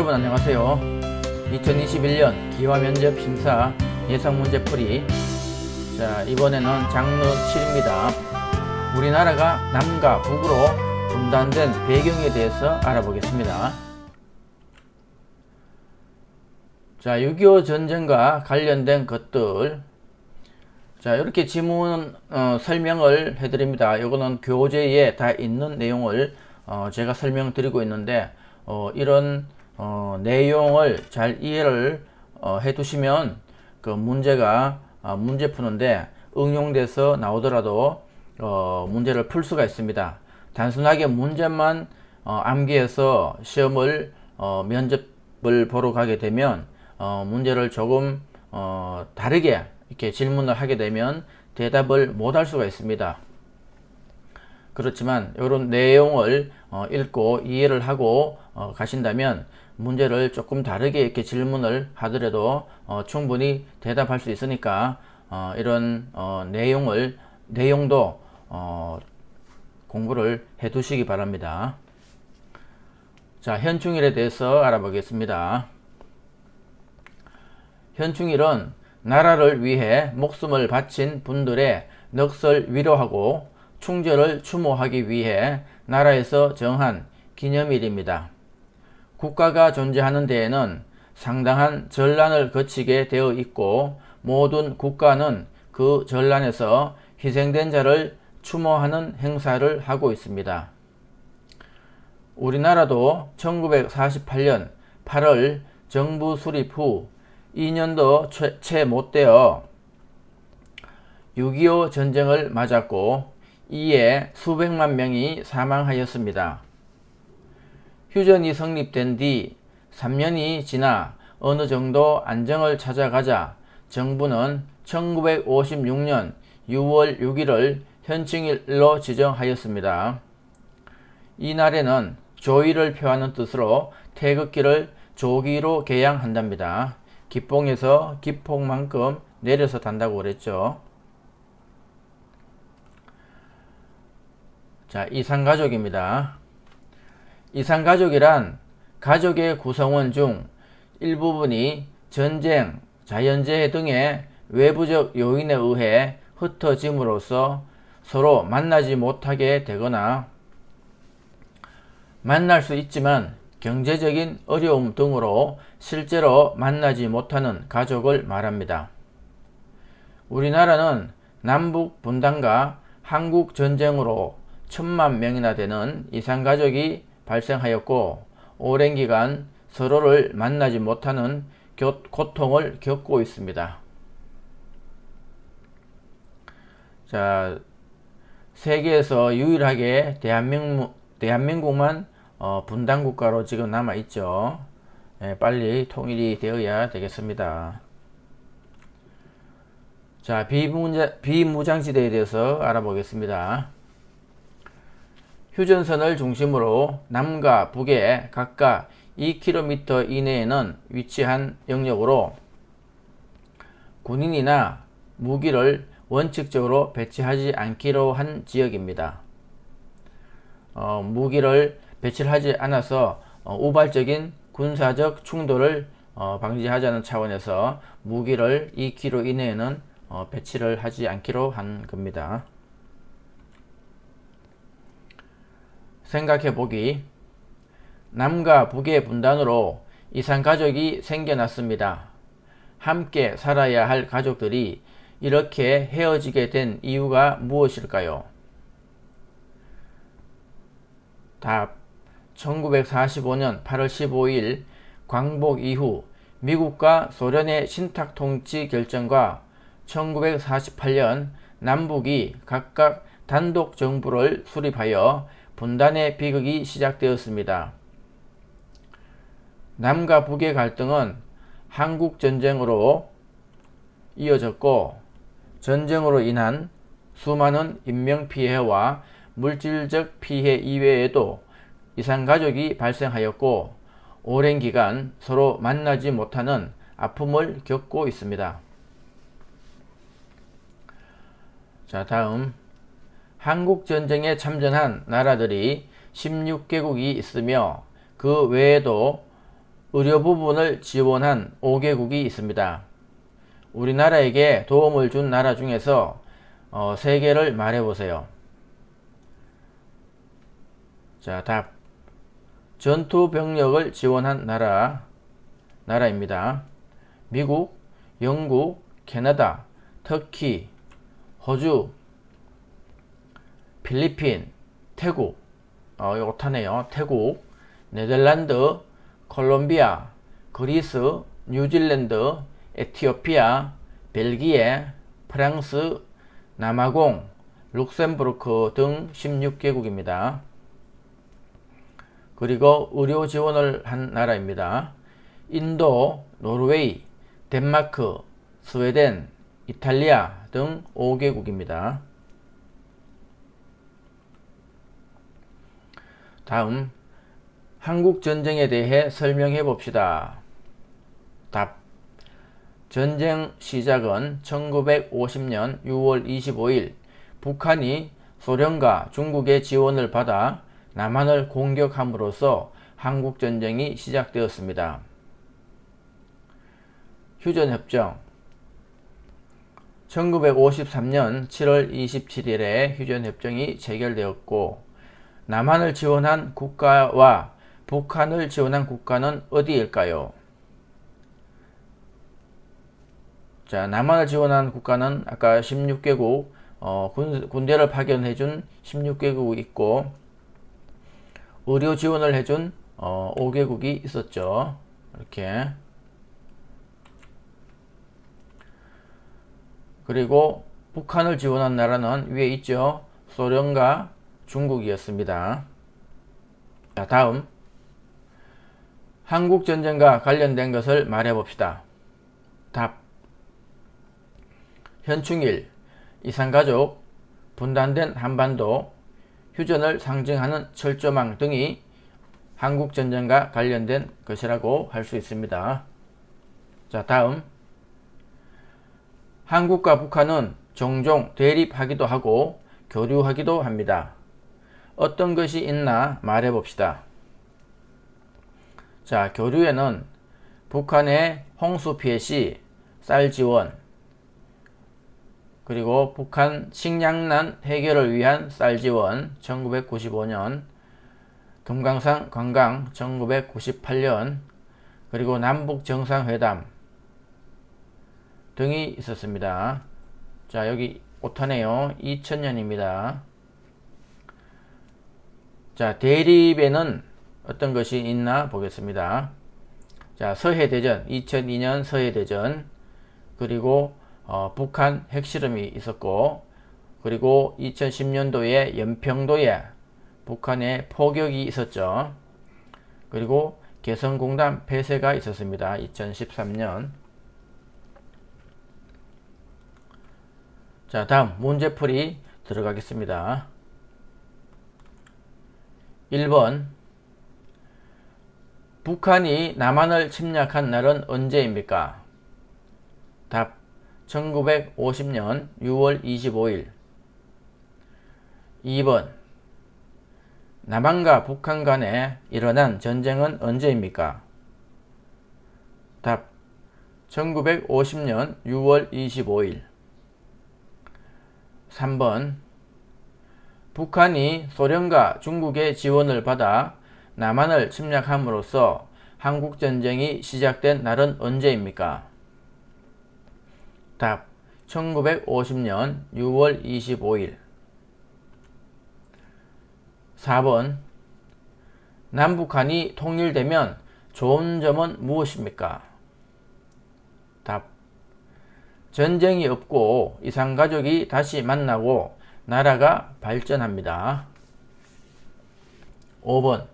여러분 안녕하세요. 2021년 기화면접 심사 예상문제풀이. 자, 이번에는 장르 7입니다. 우리나라가 남과 북으로 분단된 배경에 대해서 알아보겠습니다. 자, 6.25 전쟁과 관련된 것들. 자, 이렇게 지문 설명을 해드립니다. 이거는 교재에 다 있는 내용을 제가 설명드리고 있는데 이런 내용을 잘 이해를 해두시면 그 문제가 문제 푸는데 응용돼서 나오더라도 문제를 풀 수가 있습니다. 단순하게 문제만 암기해서 시험을 면접을 보러 가게 되면 문제를 조금 다르게 이렇게 질문을 하게 되면 대답을 못 할 수가 있습니다. 그렇지만 이런 내용을 읽고 이해를 하고 가신다면 문제를 조금 다르게 이렇게 질문을 하더라도 충분히 대답할 수 있으니까 이런 내용도 공부를 해 두시기 바랍니다. 자, 현충일에 대해서 알아보겠습니다. 현충일은 나라를 위해 목숨을 바친 분들의 넋을 위로하고 충절을 추모하기 위해 나라에서 정한 기념일입니다. 국가가 존재하는 데에는 상당한 전란을 거치게 되어 있고 모든 국가는 그 전란에서 희생된 자를 추모하는 행사를 하고 있습니다. 우리나라도 1948년 8월 정부 수립 후 2년도 채 못 되어 6.25 전쟁을 맞았고 이에 수백만 명이 사망하였습니다. 휴전이 성립된 뒤 3년이 지나 어느 정도 안정을 찾아가자 정부는 1956년 6월 6일을 현충일로 지정하였습니다. 이 날에는 조의를 표하는 뜻으로 태극기를 조기로 개양한답니다. 기뽕에서 기폭만큼 내려서 단다고 그랬죠. 자, 이산가족입니다. 이산가족이란 가족의 구성원 중 일부분이 전쟁, 자연재해 등의 외부적 요인에 의해 흩어짐으로써 서로 만나지 못하게 되거나 만날 수 있지만 경제적인 어려움 등으로 실제로 만나지 못하는 가족을 말합니다. 우리나라는 남북 분단과 한국 전쟁으로 1000만 명이나 되는 이산가족이 발생하였고 오랜 기간 서로를 만나지 못하는 고통을 겪고 있습니다. 자, 세계에서 유일하게 대한민국만 분단국가로 지금 남아있죠. 빨리 통일이 되어야 되겠습니다. 자, 비무장지대에 대해서 알아보겠습니다. 휴전선을 중심으로 남과 북에 각각 2km 이내에는 위치한 영역으로 군인이나 무기를 원칙적으로 배치하지 않기로 한 지역입니다. 무기를 배치를 하지 않아서 우발적인 군사적 충돌을 방지하자는 차원에서 무기를 2km 이내에는 배치를 하지 않기로 한 겁니다. 생각해보기. 남과 북의 분단으로 이산가족이 생겨났습니다. 함께 살아야 할 가족들이 이렇게 헤어지게 된 이유가 무엇일까요? 답. 1945년 8월 15일 광복 이후 미국과 소련의 신탁통치 결정과 1948년 남북이 각각 단독 정부를 수립하여 분단의 비극이 시작되었습니다. 남과 북의 갈등은 한국전쟁으로 이어졌고 전쟁으로 인한 수많은 인명피해와 물질적 피해 이외에도 이산가족이 발생하였고 오랜 기간 서로 만나지 못하는 아픔을 겪고 있습니다. 자, 다음 한국전쟁에 참전한 나라들이 16개국이 있으며 그 외에도 의료 부분을 지원한 5개국이 있습니다. 우리나라에게 도움을 준 나라 중에서 3개를 말해보세요. 자, 답. 전투 병력을 지원한 나라입니다. 미국, 영국, 캐나다, 터키, 호주, 필리핀, 태국, 이거 타네요. 태국, 네덜란드, 콜롬비아, 그리스, 뉴질랜드, 에티오피아, 벨기에, 프랑스, 남아공, 룩셈부르크 등 16개국입니다. 그리고 의료 지원을 한 나라입니다. 인도, 노르웨이, 덴마크, 스웨덴, 이탈리아 등 5개국입니다. 다음, 한국전쟁에 대해 설명해 봅시다. 답. 전쟁 시작은 1950년 6월 25일 북한이 소련과 중국의 지원을 받아 남한을 공격함으로써 한국전쟁이 시작되었습니다. 휴전협정 1953년 7월 27일에 휴전협정이 체결되었고 남한을 지원한 국가와 북한을 지원한 국가는 어디일까요? 자, 남한을 지원한 국가는 아까 16개국 군대를 파견해준 16개국이 있고 의료 지원을 해준 5개국이 있었죠. 이렇게. 그리고 북한을 지원한 나라는 위에 있죠. 소련과 중국이었습니다. 자, 다음 한국전쟁과 관련된 것을 말해봅시다. 답. 현충일, 이산가족, 분단된 한반도, 휴전을 상징하는 철조망 등이 한국전쟁과 관련된 것이라고 할 수 있습니다. 자, 다음 한국과 북한은 종종 대립하기도 하고 교류하기도 합니다. 어떤 것이 있나 말해봅시다. 자, 교류에는 북한의 홍수 피해 시 쌀 지원, 그리고 북한 식량난 해결을 위한 쌀 지원 1995년, 금강산 관광 1998년, 그리고 남북 정상회담 등이 있었습니다. 자, 여기 오타네요. 2000년입니다. 자, 대립에는 어떤 것이 있나 보겠습니다. 자, 서해대전, 2002년 서해대전, 그리고 북한 핵실험이 있었고, 그리고 2010년도에 연평도에 북한의 포격이 있었죠. 그리고 개성공단 폐쇄가 있었습니다. 2013년. 자, 다음 문제풀이 들어가겠습니다. 1번 북한이 남한을 침략한 날은 언제입니까? 답. 1950년 6월 25일. 2번 남한과 북한 간에 일어난 전쟁은 언제입니까? 답. 1950년 6월 25일. 3번 북한이 소련과 중국의 지원을 받아 남한을 침략함으로써 한국전쟁이 시작된 날은 언제입니까? 답. 1950년 6월 25일. 4번 남북한이 통일되면 좋은 점은 무엇입니까? 답. 전쟁이 없고 이산가족이 다시 만나고 나라가 발전합니다. 5번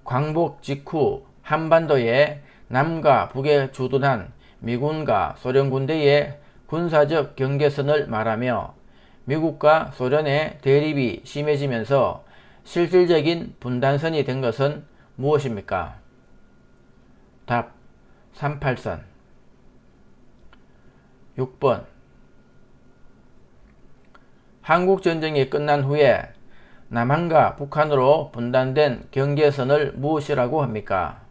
광복 직후 한반도에 남과 북에 주둔한 미군과 소련 군대의 군사적 경계선을 말하며 미국과 소련의 대립이 심해지면서 실질적인 분단선이 된 것은 무엇입니까? 답. 38선. 6번 한국전쟁이 끝난 후에 남한과 북한으로 분단된 경계선을 무엇이라고 합니까?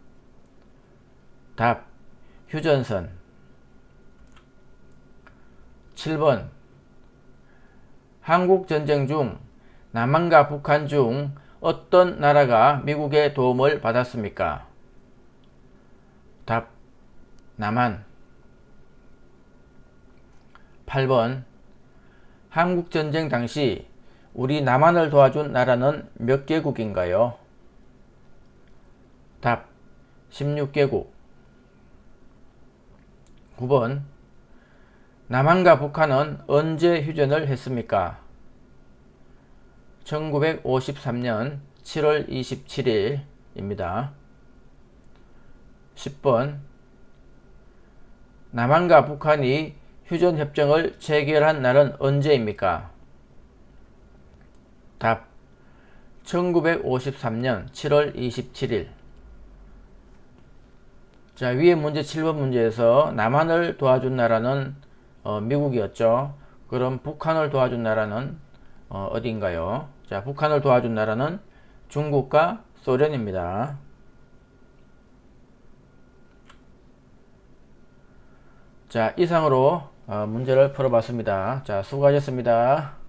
답. 휴전선. 7번. 한국전쟁 중 남한과 북한 중 어떤 나라가 미국의 도움을 받았습니까? 답. 남한. 8번. 한국전쟁 당시 우리 남한을 도와준 나라는 몇 개국인가요? 답. 16개국. 9번. 남한과 북한은 언제 휴전을 했습니까? 1953년 7월 27일입니다. 10번. 남한과 북한이 휴전협정을 체결한 날은 언제입니까? 답. 1953년 7월 27일. 자, 위에 문제 7번 문제에서 남한을 도와준 나라는 미국이었죠. 그럼 북한을 도와준 나라는 어디인가요? 자, 북한을 도와준 나라는 중국과 소련입니다. 자, 이상으로 문제를 풀어봤습니다. 자, 수고하셨습니다.